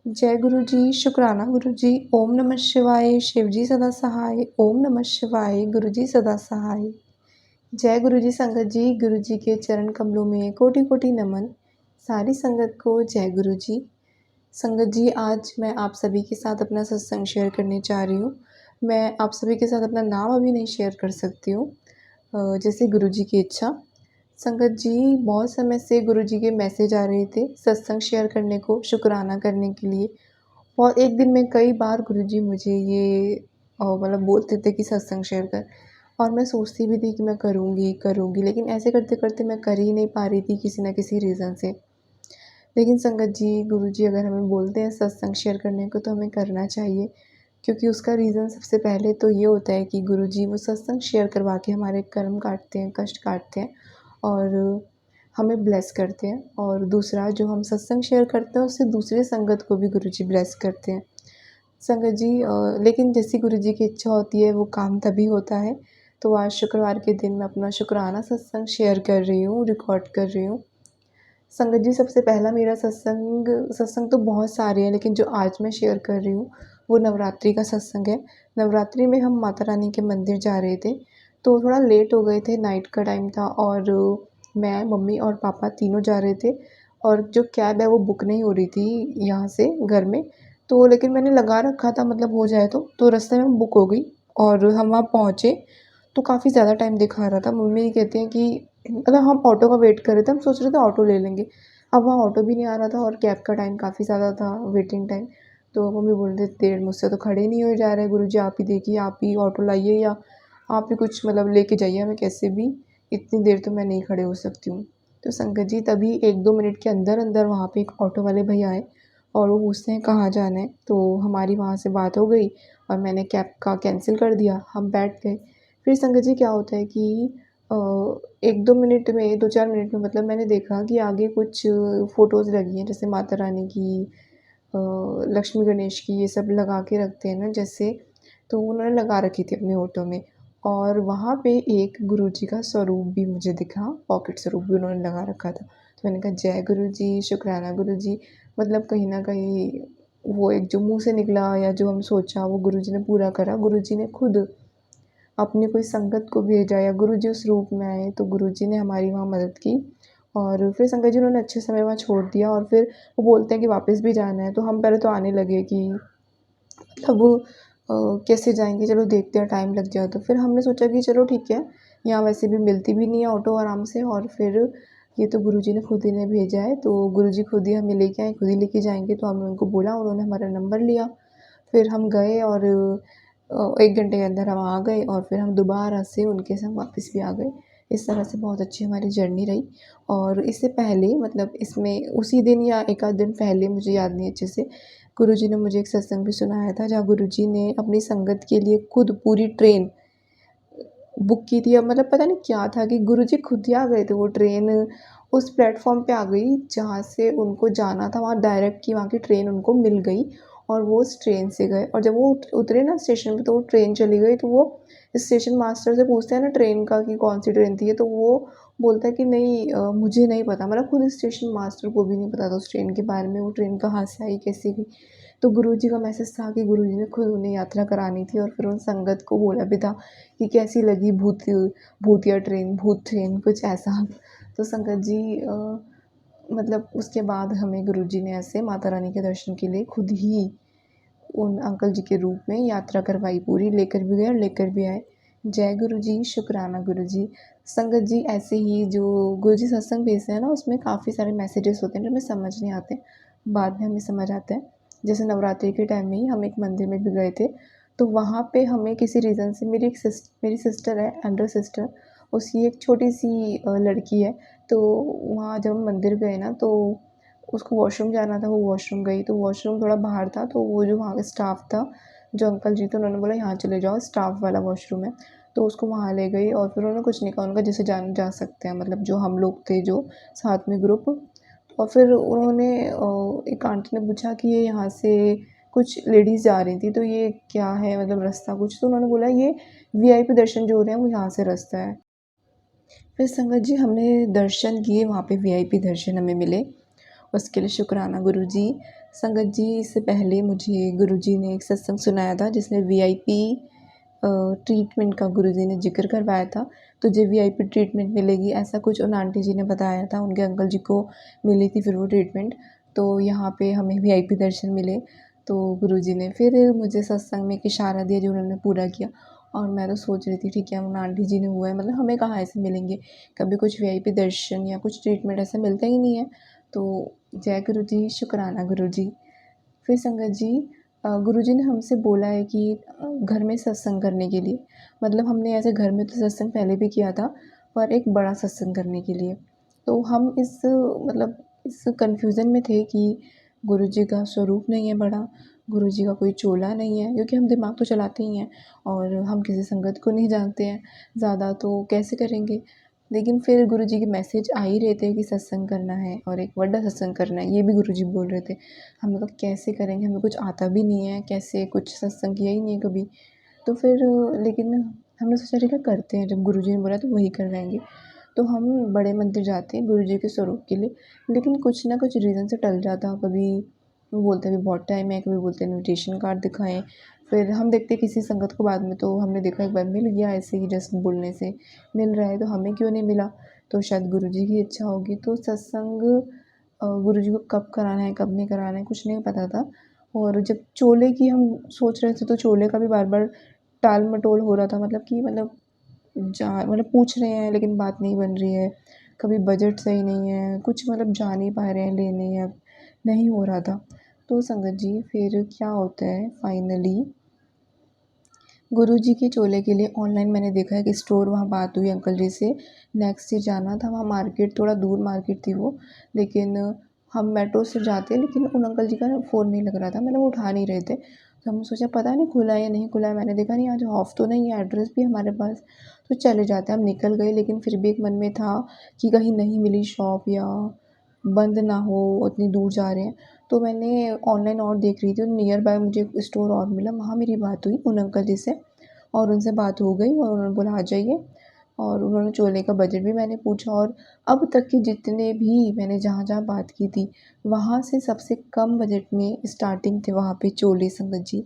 जय गुरु जी, शुक्राना गुरु जी, ओम नमः शिवाय, शिव जी सदा सहाय, ओम नमः शिवाय, गुरु जी सदा सहाय। जय गुरु जी संगत जी, गुरु जी के चरण कमलों में कोटि-कोटि नमन। सारी संगत को जय गुरु जी। संगत जी, आज मैं आप सभी के साथ अपना सत्संग शेयर करने जा रही हूँ। मैं आप सभी के साथ अपना नाम अभी नहीं शेयर कर सकती हूँ, जैसे गुरु जी की इच्छा। संगत जी, बहुत समय से गुरु जी के मैसेज आ रहे थे सत्संग शेयर करने को, शुक्राना करने के लिए। और एक दिन में कई बार गुरुजी मुझे ये मतलब बोलते थे कि सत्संग शेयर कर, और मैं सोचती भी थी कि मैं करूँगी, करूँगी, लेकिन ऐसे करते-करते मैं कर ही नहीं पा रही थी किसी न किसी रीज़न से। लेकिन संगत जी, गुरुजी अगर हमें बोलते हैं सत्संग शेयर करने को तो हमें करना चाहिए, क्योंकि उसका रीज़न सबसे पहले तो ये होता है कि गुरुजी वो सत्संग शेयर करवा के हमारे कर्म काटते हैं, कष्ट काटते हैं और हमें ब्लेस करते हैं। और दूसरा, जो हम सत्संग शेयर करते हैं उससे दूसरे संगत को भी गुरुजी ब्लेस करते हैं। संगत जी, लेकिन जैसी गुरु जी की इच्छा होती है वो काम तभी होता है। तो आज शुक्रवार के दिन मैं अपना शुक्राना सत्संग शेयर कर रही हूँ, रिकॉर्ड कर रही हूँ। संगत जी, सबसे पहला मेरा सत्संग सत्संग तो बहुत सारे हैं, लेकिन जो आज मैं शेयर कर रही हूँ वो नवरात्रि का सत्संग है। नवरात्रि में हम माता रानी के मंदिर जा रहे थे, तो थोड़ा लेट हो गए थे, नाइट का टाइम था और मैं, मम्मी और पापा तीनों जा रहे थे और जो कैब है वो बुक नहीं हो रही थी यहाँ से घर में। तो लेकिन मैंने लगा रखा था, मतलब हो जाए तो रास्ते में बुक हो गई और हम वहाँ पहुँचे तो काफ़ी ज़्यादा टाइम दिखा रहा था। मम्मी कहती हैं कि मतलब हम ऑटो का वेट कर रहे थे, हम सोच रहे थे ऑटो ले लेंगे। अब वहाँ ऑटो भी नहीं आ रहा था और कैब का टाइम काफ़ी ज़्यादा था, वेटिंग टाइम। तो मम्मी बोल रही थी, देर मुझसे तो खड़े नहीं हुए जा रहे हैं, गुरुजी आप ही देखिए, आप ही ऑटो लाइए या आप ही कुछ मतलब लेके जाइए हमें कैसे भी, इतनी देर तो मैं नहीं खड़े हो सकती हूँ। तो संगत जी, तभी 1-2 मिनट के अंदर-अंदर वहाँ पे एक ऑटो वाले भैया आए और वो पूछते हैं कहाँ जाना है? तो हमारी वहाँ से बात हो गई और मैंने कैब का कैंसिल कर दिया, हम बैठ गए। फिर संगत जी, क्या होता है कि 1-2 मिनट में, 2-4 मिनट में, मतलब मैंने देखा कि आगे कुछ फ़ोटोज़ लगी हैं, जैसे माता रानी की, अ, लक्ष्मी गणेश की, ये सब लगा के रखते हैं ना जैसे, तो उन्होंने लगा रखी थी अपने ऑटो में। और वहाँ पे एक गुरुजी का स्वरूप भी मुझे दिखा, पॉकेट स्वरूप भी उन्होंने लगा रखा था। तो मैंने कहा, जय गुरुजी, शुक्राना गुरुजी। मतलब कहीं न कहीं वो एक जो मुँह से निकला या जो हम सोचा वो गुरुजी ने पूरा करा। गुरुजी ने खुद अपनी कोई संगत को भेजा या गुरुजी उस रूप में आए, तो गुरुजी ने हमारी वहाँ मदद की। और फिर संगत जी, उन्होंने अच्छे समय वहाँ छोड़ दिया और फिर वो बोलते हैं कि वापस भी जाना है, तो हम पहले तो आने लगे कि मतलब कैसे जाएँगे, चलो देखते हैं, टाइम लग जाए तो। फिर हमने सोचा कि चलो ठीक है, यहाँ वैसे भी मिलती भी नहीं है ऑटो आराम से, और फिर ये तो गुरुजी ने खुद ही ने भेजा है, तो गुरुजी खुद ही हमें लेके आए, खुद ही लेके जाएँगे। तो हमने उनको बोला, उन्होंने हमारा नंबर लिया। फिर हम गए और 1 घंटे के अंदर हम आ गए और फिर हम दोबारा से उनके संग वापस भी आ गए। इस तरह से बहुत अच्छी हमारी जर्नी रही। और इससे पहले, मतलब इसमें उसी दिन या 1 आध दिन पहले, मुझे याद नहीं अच्छे से, गुरुजी ने मुझे एक सत्संग भी सुनाया था, जहाँ गुरुजी ने अपनी संगत के लिए खुद पूरी ट्रेन बुक की थी। अब मतलब पता नहीं क्या था कि गुरुजी खुद ही आ गए थे, वो ट्रेन उस प्लेटफ़ॉर्म पे आ गई जहाँ से उनको जाना था, वहाँ डायरेक्ट की वहाँ की ट्रेन उनको मिल गई और वो उस ट्रेन से गए। और जब वो उतरे ना स्टेशन पे, तो वो ट्रेन चली गई, तो वो स्टेशन मास्टर से पूछते हैं ना ट्रेन का कि कौन-सी ट्रेन थी ये, तो वो बोलता है कि नहीं, मुझे नहीं पता। मतलब खुद स्टेशन मास्टर को भी नहीं पता था उस ट्रेन के बारे में, वो ट्रेन कहाँ से आई, कैसे गई। तो गुरुजी का मैसेज था कि गुरुजी ने खुद उन्हें यात्रा करानी थी और फिर उन संगत को बोला भी था कि कैसी लगी भूतिया ट्रेन, भूत ट्रेन, कुछ ऐसा। तो संगत जी, मतलब उसके बाद हमें गुरुजी ने ऐसे माता रानी के दर्शन के लिए खुद ही उन अंकल जी के रूप में यात्रा करवाई पूरी, लेकर भी गए और लेकर भी आए। जय गुरुजी, शुक्राना गुरुजी। संगत जी, ऐसे ही जो गुरुजी सत्संग भेजते हैं ना, उसमें काफ़ी सारे मैसेजेस होते हैं जो हमें समझ नहीं आते, बाद में हमें समझ आते हैं। जैसे नवरात्रि के टाइम में ही हम एक मंदिर में भी गए थे, तो वहाँ पे हमें किसी रीज़न से, मेरी सिस्टर है, एल्डर सिस्टर, उसकी एक छोटी-सी लड़की है, तो वहाँ जब हम मंदिर गए ना, तो उसको वॉशरूम जाना था, वो वॉशरूम गई, तो वॉशरूम थोड़ा बाहर था, तो वो जो वहाँ का स्टाफ था, जो अंकल जी थे, उन्होंने बोला यहाँ चले जाओ, स्टाफ वाला वॉशरूम है। तो उसको वहाँ ले गई और फिर उन्होंने कुछ नहीं कहा, उनका जैसे जा सकते हैं, मतलब जो हम लोग थे जो साथ में ग्रुप। और फिर उन्होंने एक आंटी ने पूछा कि ये यहाँ से कुछ लेडीज़ जा रही थी, तो ये क्या है, मतलब रास्ता कुछ? तो उन्होंने बोला, ये वीआईपी दर्शन जो हो रहे हैं वो यहाँ से रास्ता है। फिर संगत जी, हमने दर्शन किए, वहाँ पे वीआईपी दर्शन हमें मिले। उसके लिए शुक्राना गुरुजी। संगत जी, इससे पहले मुझे गुरुजी ने एक सत्संग सुनाया था जिसमें वीआईपी ट्रीटमेंट का गुरुजी ने ज़िक्र करवाया था। तुझे वीआईपी ट्रीटमेंट मिलेगी, ऐसा कुछ उन आंटी जी ने बताया था। उनके अंकल जी को मिली थी फिर वो ट्रीटमेंट, तो यहाँ पे हमें वीआईपी दर्शन मिले। तो गुरुजी ने फिर मुझे सत्संग में एक इशारा दिया जो उन्होंने पूरा किया। और मैं तो सोच रही थी ठीक है उन आंटी जी ने हुआ है, मतलब हमें कहाँ ऐसे मिलेंगे, कभी कुछ वीआईपी दर्शन या कुछ ट्रीटमेंट ऐसा मिलता ही नहीं है। तो जय गुरु जी, शुक्राना गुरु जी। फिर संगत जी, गुरुजी ने हमसे बोला है कि घर में सत्संग करने के लिए, मतलब हमने ऐसे घर में तो सत्संग पहले भी किया था, पर एक बड़ा सत्संग करने के लिए। तो हम इस मतलब इस कन्फ्यूज़न में थे कि गुरुजी का स्वरूप नहीं है बड़ा, गुरुजी का कोई चोला नहीं है, क्योंकि हम दिमाग तो चलाते ही हैं और हम किसी संगत को नहीं जानते हैं ज़्यादा, तो कैसे करेंगे। लेकिन फिर गुरुजी के मैसेज आ ही रहे थे कि सत्संग करना है और एक बड़ा सत्संग करना है, ये भी गुरुजी बोल रहे थे। हम लोग कैसे करेंगे, हमें कुछ आता भी नहीं है, कैसे कुछ सत्संग किया ही नहीं है कभी। तो फिर लेकिन हमने सोचा ठीक है करते हैं, जब गुरुजी ने बोला तो वही करवाएँगे। तो हम बड़े मंदिर जाते हैं गुरुजी के स्वरूप के लिए, लेकिन कुछ ना कुछ रीज़न से टल जाता। कभी वो बोलते हैं अभी बहुत टाइम है, कभी बोलते हैं इन्विटेशन कार्ड दिखाएँ। फिर हम देखते हैं किसी संगत को, बाद में तो हमने देखा एक बार मिल गया ऐसे ही जस्ट बोलने से, मिल रहा है तो हमें क्यों नहीं मिला? तो शायद गुरुजी की इच्छा होगी। तो सत्संग गुरुजी को कब कराना है, कब नहीं कराना है, कुछ नहीं पता था। और जब चोले की हम सोच रहे थे तो चोले का भी बार-बार टाल-मटोल हो रहा था, मतलब कि मतलब पूछ रहे हैं लेकिन बात नहीं बन रही है। कभी बजट सही नहीं है, कुछ मतलब जा नहीं पा रहे हैं लेने, या नहीं हो रहा था। तो संगत जी फिर क्या होता है फाइनली, गुरुजी के चोले के लिए ऑनलाइन मैंने देखा है कि स्टोर, वहाँ बात हुई अंकल जी से। नेक्स्ट डे जाना था वहाँ मार्केट, थोड़ा दूर मार्केट थी वो, लेकिन हम मेट्रो से जाते, लेकिन उन अंकल जी का ना फ़ोन नहीं लग रहा था, मतलब वो उठा नहीं रहे थे। तो हमने सोचा पता नहीं खुला है या नहीं खुला है, मैंने देखा नहीं आज ऑफ तो नहीं है, एड्रेस भी है हमारे पास, तो चले जाते हैं। हम निकल गए, लेकिन फिर भी एक मन में था कि कहीं नहीं मिली शॉप या बंद ना हो, उतनी दूर जा रहे हैं। तो मैंने ऑनलाइन और देख रही थी, नियर बाय मुझे एक स्टोर और मिला, वहाँ मेरी बात हुई उन अंकल जी से और उनसे बात हो गई और उन्होंने बोला आ जाइए। और उन्होंने चोले का बजट भी मैंने पूछा, और अब तक के जितने भी मैंने जहाँ-जहाँ बात की थी, वहाँ से सबसे कम बजट में स्टार्टिंग थे वहाँ पे चोले, संगत जी।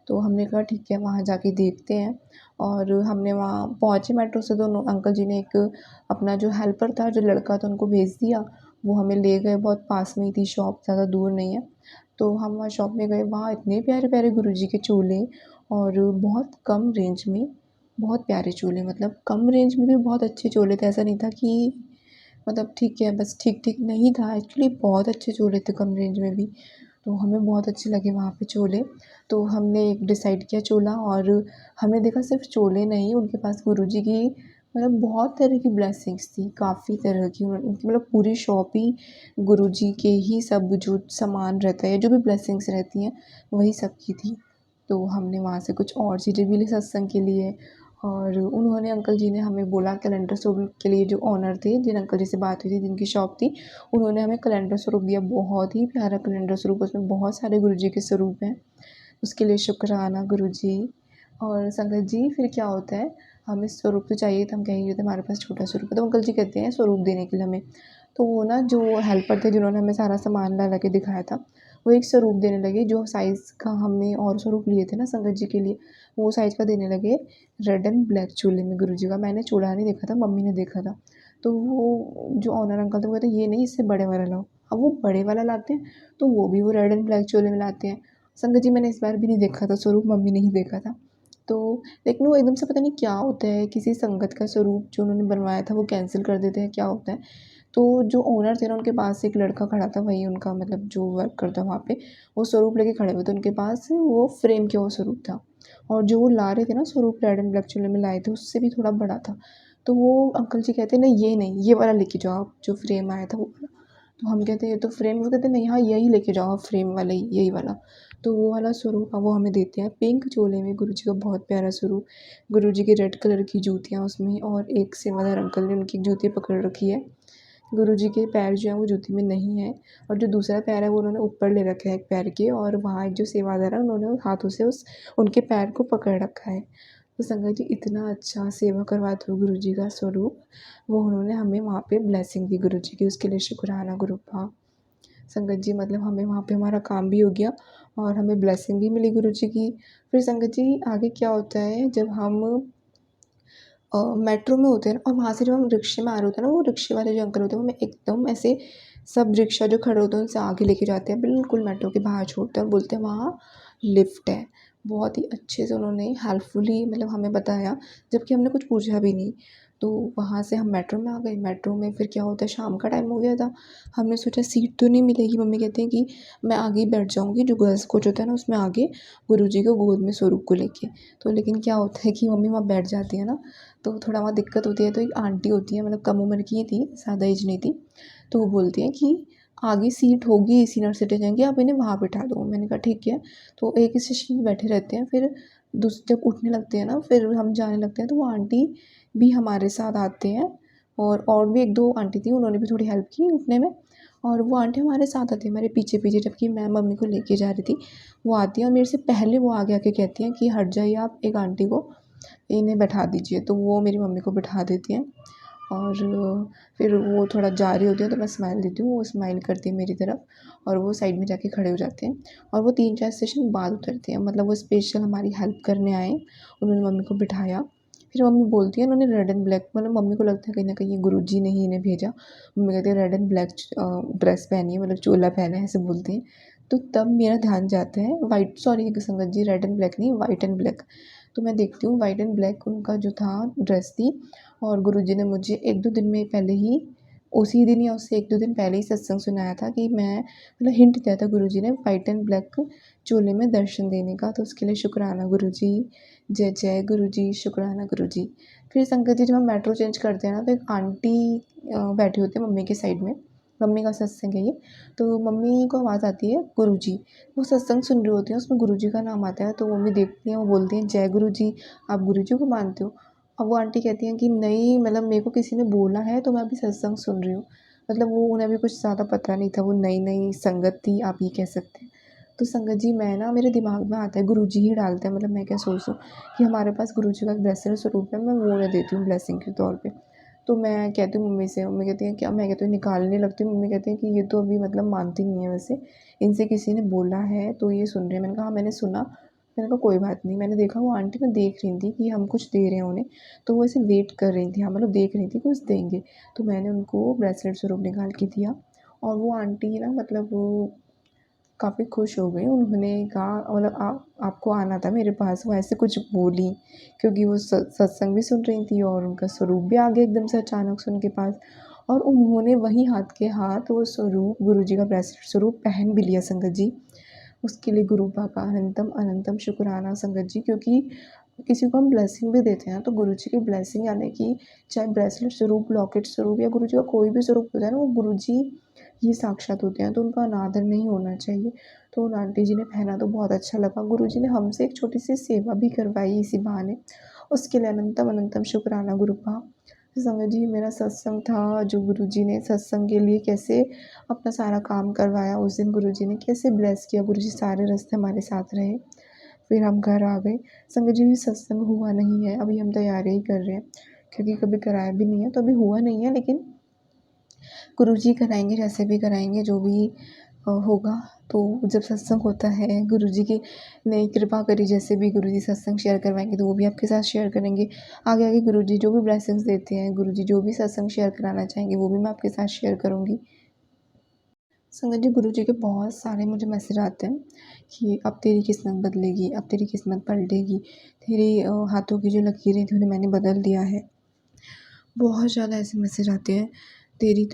तो हमने कहा ठीक है वहाँ जाके देखते हैं, और हमने वहाँ पहुँचे मेट्रो से, तो अंकल जी ने एक अपना जो हेल्पर था, जो लड़का था, उनको भेज दिया। वो हमें ले गए, बहुत पास में ही थी शॉप, ज़्यादा दूर नहीं है। तो हम वहाँ शॉप में गए, वहाँ इतने प्यारे-प्यारे गुरुजी के चोले, और बहुत कम रेंज में बहुत प्यारे चोले, मतलब कम रेंज में भी बहुत अच्छे चोले थे। ऐसा नहीं था कि मतलब ठीक है बस ठीक-ठीक, नहीं था, एक्चुअली बहुत अच्छे चोले थे कम रेंज में भी। तो हमें बहुत अच्छे लगे वहाँ पे चोले। तो हमने एक डिसाइड किया चोला, और हमने देखा सिर्फ़ चोले नहीं, उनके पास गुरुजी की मतलब बहुत तरह की ब्लेसिंग्स थी, काफ़ी तरह की। उनकी मतलब पूरी शॉप ही गुरुजी के ही, सब जो सामान रहता है, जो भी ब्लेसिंग्स रहती हैं, वही सब की थी। तो हमने वहाँ से कुछ और चीज़ें भी ली सत्संग के लिए, और उन्होंने अंकल जी ने हमें बोला कैलेंडर स्वरूप के लिए, जो ओनर थे, जिन अंकल जी से बात हुई थी, जिनकी शॉप थी, उन्होंने हमें कैलेंडर स्वरूप दिया, बहुत ही प्यारा कैलेंडर स्वरूप, उसमें बहुत सारे गुरुजी के स्वरूप हैं। उसके लिए शुक्राना गुरुजी। और संगत जी फिर क्या होता है, हमें स्वरूप तो चाहिए था, हम कह रहे थे हमारे पास छोटा स्वरूप है, तो अंकल जी कहते हैं स्वरूप देने के लिए हमें। तो वो ना जो हेल्पर थे जिन्होंने हमें सारा सामान ला के दिखाया था, वो एक स्वरूप देने लगे जो साइज़ का हमने और स्वरूप लिए थे ना संगत जी के लिए, वो साइज़ का देने लगे, रेड एंड ब्लैक चूल्हे में गुरुजी का। मैंने चूल्हा नहीं देखा था, मम्मी ने देखा था। तो वो जो ओनर अंकल थे वो कहते ये नहीं, इससे बड़े वाला लाओ। अब वो बड़े वाला लाते हैं, तो वो भी वो रेड एंड ब्लैक चूल्हे में लाते हैं। संगत जी मैंने इस बार भी नहीं देखा था स्वरूप, मम्मी ने ही देखा था। तो लेकिन वो एकदम से पता नहीं क्या होता है, किसी संगत का स्वरूप जो उन्होंने बनवाया था वो कैंसिल कर देते हैं, क्या होता है। तो जो ओनर थे ना, उनके पास एक लड़का खड़ा था, वही उनका मतलब जो वर्क करता वहाँ पे, वो स्वरूप लेके खड़े हुए थे, उनके पास वो फ्रेम के वो स्वरूप था, और जो वो ला रहे थे ना स्वरूप, रेड एंड ब्लैक चूल्हे में लाए थे, उससे भी थोड़ा बड़ा था। तो वो अंकल जी कहते हैं नहीं ये नहीं, ये वाला लेके जाओ आप, जो फ्रेम आया था वो वाला। तो हम कहते हैं ये तो फ्रेम, वो कहते हैं नहीं हाँ यही लेके जाओ आप, फ्रेम वाला ही, यही वाला। तो वो वाला स्वरूप वो हमें देते हैं पिंक चोले में, गुरुजी का बहुत प्यारा स्वरूप। गुरुजी की रेड कलर की जूतियाँ उसमें, और एक सेवादार अंकल ने उनकी जूती पकड़ रखी है। गुरुजी के पैर जो हैं वो जूती में नहीं है, और जो दूसरा पैर है वो उन्होंने ऊपर ले रखा है एक पैर के, और वहाँ एक जो सेवादार है उन्होंने हाथों से उस उनके पैर को पकड़ रखा है। तो संगत जी इतना अच्छा सेवा करवाते हुए गुरुजी का स्वरूप, वो उन्होंने हमें वहाँ पे ब्लेसिंग दी गुरुजी की, उसके लिए शुक्राना गुरुपा। संगत जी मतलब हमें वहाँ पे हमारा काम भी हो गया और हमें ब्लेसिंग भी मिली गुरुजी की। फिर संगत जी आगे क्या होता है, जब हम मेट्रो में होते हैं ना और वहाँ से जब हम रिक्शे में आ रहे होते हैं ना, वो रिक्शे वाले जो अंकल होते हैं वो हमें एकदम ऐसे सब रिक्शा जो खड़े होते हैं उनसे आगे लेके जाते हैं, बिल्कुल मेट्रो के बाहर छोड़ते हैं और बोलते हैं वहाँ लिफ्ट है। बहुत ही अच्छे से उन्होंने हेल्पफुली मतलब हमें बताया, जबकि हमने कुछ पूछा भी नहीं। तो वहाँ से हम मेट्रो में आ गए। मेट्रो में फिर क्या होता है, शाम का टाइम हो गया था। हमने सोचा सीट तो नहीं मिलेगी, मम्मी कहते हैं कि मैं आगे ही बैठ जाऊँगी, जो गर्ल्स कोच होता है ना उसमें आगे, गुरुजी को गोद में स्वरूप को लेके। तो लेकिन क्या होता है कि मम्मी वहाँ बैठ जाती है ना, तो थोड़ा वहाँ दिक्कत होती है। तो एक आंटी होती है, मतलब कम उम्र की ही थी, ज़्यादा एज नहीं थी। तो वो बोलती हैं कि आगे सीट होगी सीनियर सिटीजन की, आप इन्हें वहाँ बिठा दो। मैंने कहा ठीक है। तो एक ही स्टेशन पे बैठे रहते हैं, फिर जब उठने लगते हैं ना, फिर हम जाने लगते हैं, तो वो आंटी भी हमारे साथ आते हैं। और भी एक दो आंटी थी, उन्होंने भी थोड़ी हेल्प की उठने में। और वो आंटी हमारे साथ आती है, हमारे पीछे पीछे, जबकि मैं मम्मी को लेके जा रही थी। वो आती है और मेरे से पहले वो आगे आके कहती हैं कि हट जाइए आप, एक आंटी को इन्हें बैठा दीजिए। तो वो मेरी मम्मी को बिठा देती हैं। और फिर वो थोड़ा जा रही होती है तो मैं स्माइल देती हूँ, वो स्माइल करती है मेरी तरफ और वो साइड में जाके खड़े हो जाते हैं। और वो 3-4 स्टेशन बाद उतरते हैं, मतलब वो स्पेशल हमारी हेल्प करने आए। उन्होंने मम्मी को बिठाया। फिर मम्मी बोलती है, उन्होंने रेड एंड ब्लैक, मतलब मम्मी को लगता है कहीं न कहीं ये गुरुजी ने ही इन्हें भेजा। मम्मी कहती है रेड एंड ब्लैक ड्रेस पहनी है, मतलब चोला पहना है, ऐसे बोलती हैं। तो तब मेरा ध्यान जाता है वाइट, सॉरी संगत जी, रेड एंड ब्लैक नहीं, वाइट एंड ब्लैक। तो मैं देखती हूँ वाइट एंड ब्लैक उनका जो था ड्रेस थी। और गुरुजी ने मुझे 1-2 दिन में पहले ही, उसी दिन या उससे 1-2 दिन पहले ही सत्संग सुनाया था कि मैं, मतलब हिंट दिया था गुरुजी ने व्हाइट एंड ब्लैक चोले में दर्शन देने का। तो उसके लिए शुक्राना गुरुजी। जय जय गुरुजी, शुक्राना गुरुजी। फिर संगत जी जब हम मेट्रो चेंज करते हैं ना, तो एक आंटी बैठी होती है मम्मी के साइड में। मम्मी का सत्संग है ये। तो मम्मी को आवाज़ आती है गुरुजी। वो सत्संग सुन रही होती हैं, उसमें गुरुजी का नाम आता है। तो मम्मी देखती हैं, वो बोलती हैं जय गुरुजी, आप गुरुजी को मानते हो? अब वो आंटी कहती हैं कि नहीं, मतलब मेरे को किसी ने बोला है तो मैं अभी सत्संग सुन रही हूँ। मतलब वो उन्हें अभी कुछ ज़्यादा पता नहीं था, वो नई-नई संगत थी, आप ये कह सकते हैं। तो संगत जी मैं ना, मेरे दिमाग में आता है गुरुजी ही डालते हैं, मतलब मैं क्या सोचती हूँ कि हमारे पास गुरुजी का एक ब्लेसिंग स्वरूप है, मैं वो उन्हें देती हूँ ब्लेसिंग के तौर पे। तो मैं कहती हूँ मम्मी से, मम्मी कहती हैं क्या? मैं कहती हूँ निकालने लगती हूँ। मम्मी कहती हैं कि ये तो अभी मतलब मानती नहीं है वैसे, इनसे किसी ने बोला है तो ये सुन रहे हैं। मैंने कहा हाँ मैंने सुना। मैंने कहा कोई बात नहीं। मैंने देखा वो आंटी ना देख रही थी कि हम कुछ दे रहे हैं उन्हें, तो वो ऐसे वेट कर रही थी, हाँ मतलब देख रही थी कुछ देंगे। तो मैंने उनको ब्रेसलेट स्वरूप निकाल के दिया। और वो आंटी ना, मतलब वो काफ़ी खुश हो गई। उन्होंने कहा मतलब आपको आना था मेरे पास, वो ऐसे कुछ बोली, क्योंकि वो सत्संग भी सुन रही थी और उनका स्वरूप भी आ गया एकदम से अचानक से उनके पास। और उन्होंने वहीं हाथ के हाथ वो स्वरूप, गुरुजी का ब्रेसलेट स्वरूप पहन भी लिया संगत जी। उसके लिए गुरुपा का अनंतम अनंतम शुक्राना संगत जी। क्योंकि किसी को हम ब्लेसिंग भी देते हैं तो गुरुजी की ब्लेसिंग, यानी कि चाहे ब्रेसलेट स्वरूप, लॉकेट स्वरूप या गुरुजी का कोई भी स्वरूप होता है ना, वो गुरुजी ही साक्षात होते हैं, तो उनका अनादर नहीं होना चाहिए। तो उन आंटी जी ने पहना तो बहुत अच्छा लगा। गुरुजी ने हमसे एक छोटी-सी सेवा भी करवाई इसी बहाने, उसके लिए अनंतम अनंतम शुक्राना गुरुपा। संगत जी मेरा सत्संग था, जो गुरुजी ने सत्संग के लिए कैसे अपना सारा काम करवाया, उस दिन गुरुजी ने कैसे ब्लेस किया, गुरुजी सारे रास्ते हमारे साथ रहे। फिर हम घर आ गए। संगत जी सत्संग हुआ नहीं है, अभी हम तैयारी ही कर रहे हैं, क्योंकि कभी कराया भी नहीं है, तो अभी हुआ नहीं है। लेकिन गुरुजी कराएँगे, जैसे भी कराएँगे, जो भी होगा। तो जब सत्संग होता है, गुरुजी की ने कृपा करी, जैसे भी गुरुजी सत्संग शेयर करवाएँगे तो वो भी आपके साथ शेयर करेंगे। आगे-आगे गुरुजी जो भी ब्लेसिंग्स देते हैं, गुरुजी जो भी सत्संग शेयर कराना चाहेंगे, वो भी मैं आपके साथ शेयर करूँगी। संगत जी गुरुजी के बहुत सारे मुझे मैसेज आते हैं कि अब तेरी किस्मत बदलेगी, अब तेरी किस्मत पलटेगी, तेरे हाथों की जो लकीरें थी उन्हें मैंने बदल दिया है। बहुत ज़्यादा ऐसे मैसेज आते हैं, तेरी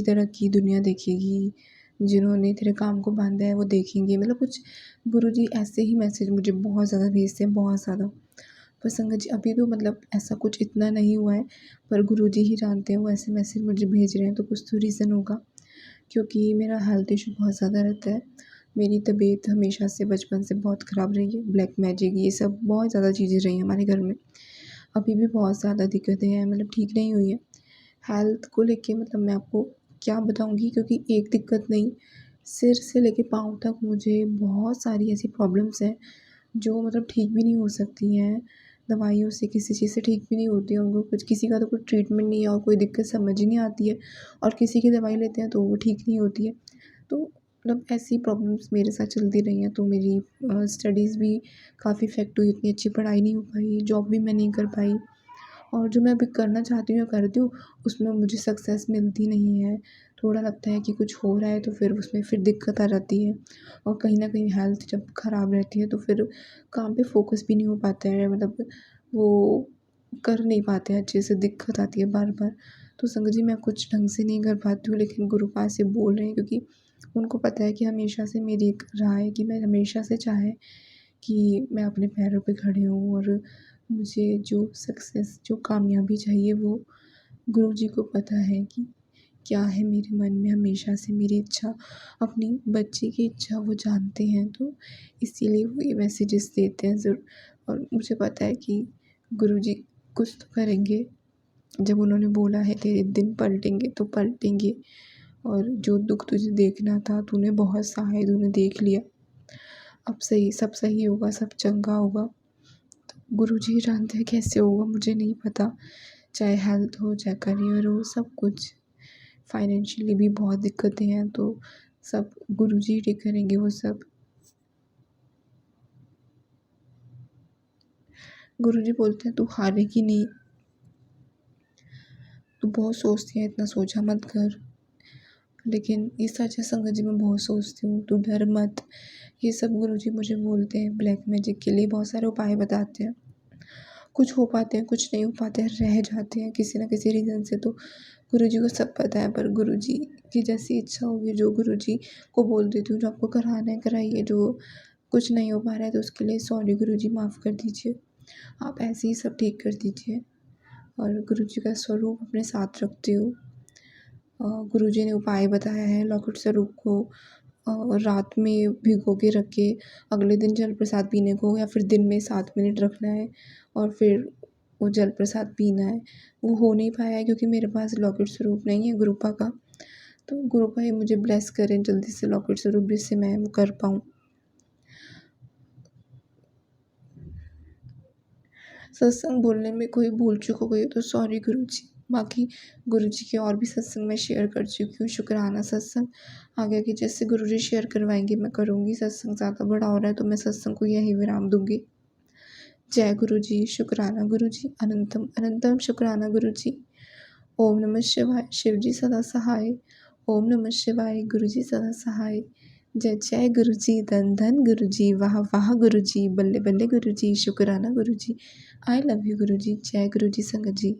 तरक्की दुनिया देखेगी, जिन्होंने तेरे काम को बाँधा है वो देखेंगे। मतलब कुछ गुरुजी ऐसे ही मैसेज मुझे बहुत ज़्यादा भेजते हैं, बहुत ज़्यादा। पर संगत जी अभी तो मतलब ऐसा कुछ इतना नहीं हुआ है, पर गुरुजी ही जानते हैं वो ऐसे मैसेज मुझे भेज रहे हैं, तो कुछ तो रीज़न होगा। क्योंकि मेरा हेल्थ इशू बहुत ज़्यादा रहता है। मेरी तबीयत हमेशा से बचपन से बहुत ख़राब रही है। ब्लैक मैजिक ये सब बहुत ज़्यादा चीज़ें रही हैं हमारे घर में। अभी भी बहुत ज़्यादा दिक्कतें हैं, मतलब ठीक नहीं हुई हैं। हेल्थ को लेके मतलब मैं आपको क्या बताऊँगी, क्योंकि एक दिक्कत नहीं, सिर से लेके पाँव तक मुझे बहुत सारी ऐसी प्रॉब्लम्स हैं, जो मतलब ठीक भी नहीं हो सकती हैं। दवाइयों से किसी चीज़ से ठीक भी नहीं होती है, उनको कुछ, किसी का तो कोई ट्रीटमेंट नहीं है और कोई दिक्कत समझ ही नहीं आती है, और किसी की दवाई लेते हैं तो वो ठीक नहीं होती है। तो मतलब ऐसी प्रॉब्लम्स मेरे साथ चलती रही हैं, तो मेरी स्टडीज़ भी काफ़ी इफ़ेक्ट हुई, इतनी अच्छी पढ़ाई नहीं हो पाई, जॉब भी मैं नहीं कर पाई और जो मैं अभी करना चाहती हूँ या करती हूँ, उसमें मुझे सक्सेस मिलती नहीं है। थोड़ा लगता है कि कुछ हो रहा है तो फिर उसमें फिर दिक्कत आ जाती है और कहीं न कहीं हेल्थ जब ख़राब रहती है तो फिर काम पे फ़ोकस भी नहीं हो पाता है, मतलब वो कर नहीं पाते हैं अच्छे से, दिक्कत आती है बार-बार। तो संगत जी मैं कुछ ढंग से नहीं कर पाती हूँ, लेकिन गुरुपाद से बोल रहे हैं क्योंकि उनको पता है कि हमेशा से मेरी एक राह है कि मैं हमेशा से चाहे कि मैं अपने पैरों पे खड़ी हूँ और मुझे जो सक्सेस, जो कामयाबी चाहिए वो गुरुजी को पता है कि क्या है मेरे मन में, हमेशा से मेरी इच्छा, अपनी बच्ची की इच्छा वो जानते हैं, तो इसीलिए वो ये मैसेजेस देते हैं ज़रूर। और मुझे पता है कि गुरुजी कुछ तो करेंगे, जब उन्होंने बोला है तेरे दिन पलटेंगे तो पलटेंगे और जो दुःख तुझे देखना था तूने बहुत सहा, तूने देख लिया, अब सही, सब सही होगा, सब चंगा होगा। तो गुरुजी जानते हैं कैसे होगा, मुझे नहीं पता, चाहे हेल्थ हो, चाहे करियर हो, सब कुछ। फाइनेंशियली भी बहुत दिक्कतें हैं, तो सब गुरुजी ठीक करेंगे वो सब। गुरुजी बोलते हैं तू हारेगी नहीं, तू बहुत सोचती है, इतना सोचा मत कर। लेकिन ये सच है संगत जी, मैं बहुत सोचती हूँ, तू डर मत। ये सब गुरुजी मुझे बोलते हैं, ब्लैक मैजिक के लिए बहुत सारे उपाय बताते हैं। कुछ हो पाते हैं, कुछ नहीं हो पाते हैं, रह जाते हैं किसी न किसी रीज़न से, तो गुरुजी को सब पता है। पर गुरुजी की जैसी इच्छा होगी, जो गुरुजी को बोल देती हूँ, जो आपको कराना है कराइए, जो कुछ नहीं हो पा रहा है तो उसके लिए सॉरी गुरुजी, माफ़ कर दीजिए, आप ऐसे ही सब ठीक कर दीजिए। और गुरुजी का स्वरूप अपने साथ रखती हूँ। गुरुजी ने उपाय बताया है, लॉकेट स्वरूप को रात में भिगो के रख के अगले दिन जल प्रसाद पीने को, या फिर दिन में 7 मिनट रखना है और फिर वो जल प्रसाद पीना है। वो हो नहीं पाया है क्योंकि मेरे पास लॉकेट स्वरूप नहीं है गुरुपा का, तो गुरुपा ही मुझे ब्लेस करें जल्दी से लॉकेट स्वरूप, जिससे मैं वो कर पाऊँ। सत्संग बोलने में कोई भूल चूक हो गई तो सॉरी गुरुजी। बाकी गुरुजी के और भी सत्संग मैं शेयर कर चुकी हूँ, शुक्राना सत्संग। आगे की जैसे गुरुजी शेयर करवाएँगे मैं करूँगी, सत्संग ज़्यादा बड़ा हो रहा है तो मैं सत्संग को यहीं विराम दूँगी। जय गुरुजी, शुक्राना गुरुजी, अनंतम अनंतम शुक्राना गुरुजी। ओम नमः शिवाय, शिवजी सदा सहाय। ओम नमः शिवाय, गुरुजी सदा सहाय। जय जय गुरुजी, धन धन गुरुजी, वाह वाह गुरुजी, बल्ले बल्ले गुरुजी, शुक्राना गुरुजी। आई लव यू गुरुजी। जय गुरुजी संगत जी।